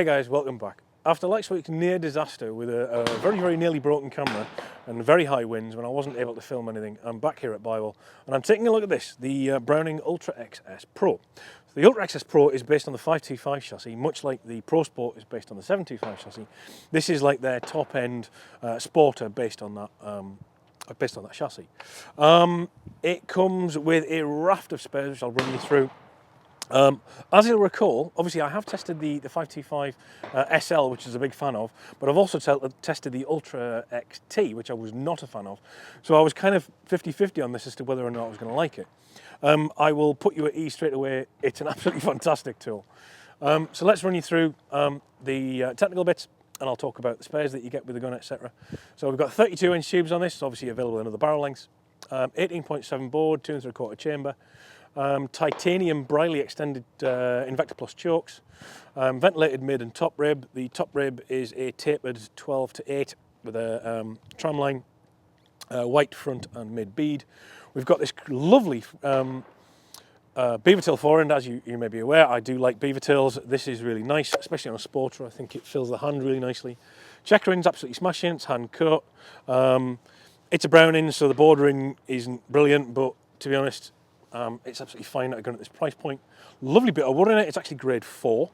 Hey guys, welcome back. After last week's near disaster with a very nearly broken camera and very high winds when I wasn't able to film anything, I'm back here at Bywell and I'm taking a look at this, the Browning Ultra XS Pro. So the Ultra XS Pro is based on the 525 chassis, much like the Pro Sport is based on the 725 chassis. This is like their top end sporter based on that chassis. It comes with a raft of spares which I'll run you through. As you'll recall, obviously I have tested the 525 SL, which is a big fan of, but I've also tested the Ultra XT, which I was not a fan of. So I was kind of 50-50 on this as to whether or not I was going to like it. I will put you at ease straight away. It's an absolutely fantastic tool. So let's run you through the technical bits, and I'll talk about the spares that you get with the gun, etc. So we've got 32-inch tubes on this, obviously available in other barrel lengths. 18.7 board, 2 3/4 chamber. Titanium Briley extended Invector Plus chokes, ventilated mid and top rib. The top rib is a tapered 12-8 with a tram line, white front and mid bead. We've got this lovely beaver tail forend. As you may be aware, I do like beaver tails. This is really nice, especially on a sporter. I think it fills the hand really nicely. Checkering's absolutely smashing. It's hand cut. It's a Browning, so the bordering isn't brilliant, but to be honest, it's absolutely fine at a gun at this price point. Lovely bit of wood in it. It's actually grade 4.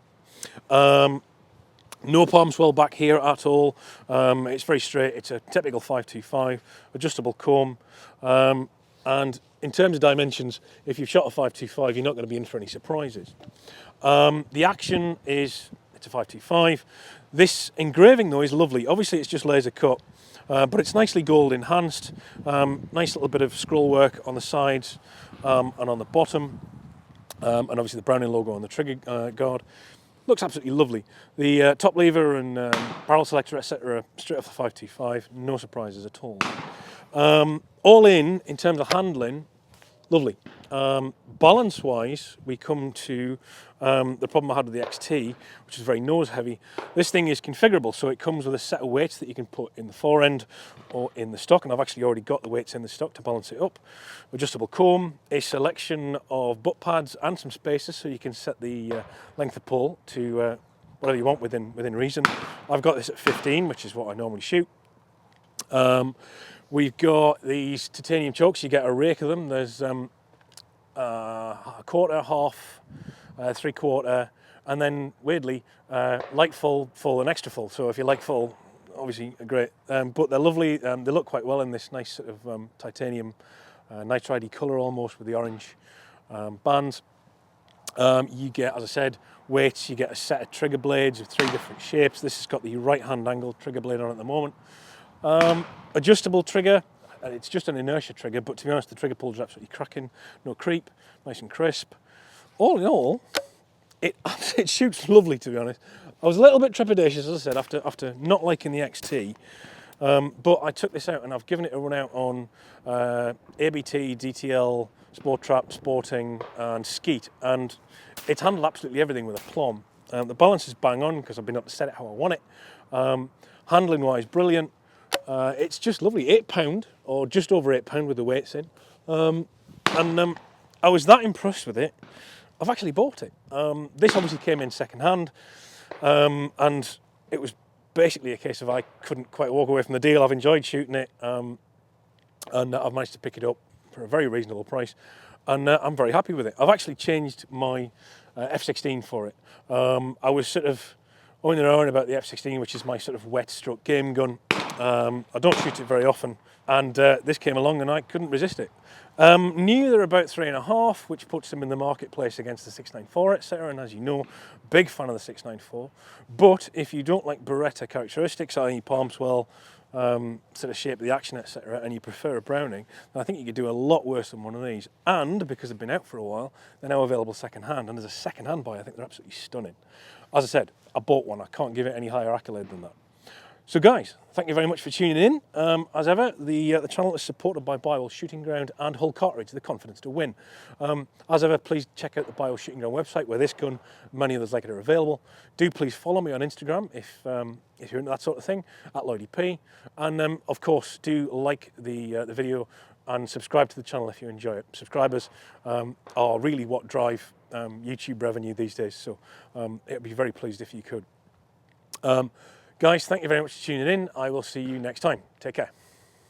No palm swell back here at all. It's very straight. It's a typical 525, adjustable comb. And in terms of dimensions, if you've shot a 525, you're not going to be in for any surprises. The action is, it's a 525. This engraving though is lovely. Obviously it's just laser cut, but it's nicely gold enhanced. Nice little bit of scroll work on the sides and on the bottom, and obviously the Browning logo on the trigger guard. Looks absolutely lovely. The top lever and barrel selector, etc., straight off the 525. No surprises at all. All in terms of handling, lovely. Balance-wise, we come to the problem I had with the XT, which is very nose heavy. This thing is configurable, so it comes with a set of weights that you can put in the forend or in the stock, and I've actually already got the weights in the stock to balance it up. Adjustable comb, a selection of butt pads and some spacers, so you can set the length of pull to whatever you want within reason. I've got this at 15, which is what I normally shoot. We've got these titanium chokes. You get a rake of them. There's a quarter, half, 3/4, and then weirdly light full, full, and extra full. So if you like full, obviously great. But they're lovely. They look quite well in this nice sort of titanium nitride colour almost with the orange bands. You get, as I said, weights. You get a set of trigger blades of 3 different shapes. This has got the right-hand angle trigger blade on at the moment. Adjustable trigger. It's just an inertia trigger, but to be honest, the trigger pulls are absolutely cracking. No creep, nice and crisp. All in all, it shoots lovely, to be honest. I was a little bit trepidatious, as I said, after not liking the XT, but I took this out and I've given it a run out on ABT, DTL, Sport Trap, Sporting, and Skeet, and it's handled absolutely everything with aplomb. The balance is bang on because I've been able to set it how I want it. Handling-wise, brilliant. It's just lovely, £8 or just over £8 with the weights in, and I was that impressed with it. I've actually bought it. This obviously came in second hand, and it was basically a case of I couldn't quite walk away from the deal. I've enjoyed shooting it, and I've managed to pick it up for a very reasonable price, and I'm very happy with it. I've actually changed my F16 for it. I was sort of on and on about the F16, which is my sort of wet stroke game gun. I don't shoot it very often, and this came along and I couldn't resist it. New, they're about 3.5, which puts them in the marketplace against the 694, etc. And as you know, big fan of the 694. But if you don't like Beretta characteristics, i.e. palm swell, sort of shape of the action, etc., and you prefer a Browning, then I think you could do a lot worse than one of these. And because they've been out for a while, they're now available second hand, and as a second hand buy, I think they're absolutely stunning. As I said, I bought one. I can't give it any higher accolade than that. So guys, thank you very much for tuning in. As ever, the channel is supported by Bywell Shooting Ground and Hull Cartridge, the confidence to win. As ever, please check out the Bywell Shooting Ground website where this gun and many others like it are available. Do please follow me on Instagram if you're into that sort of thing, at LloydP. And of course, do like the video and subscribe to the channel if you enjoy it. Subscribers are really what drive YouTube revenue these days, so I'd be very pleased if you could. Guys, thank you very much for tuning in. I will see you next time. Take care.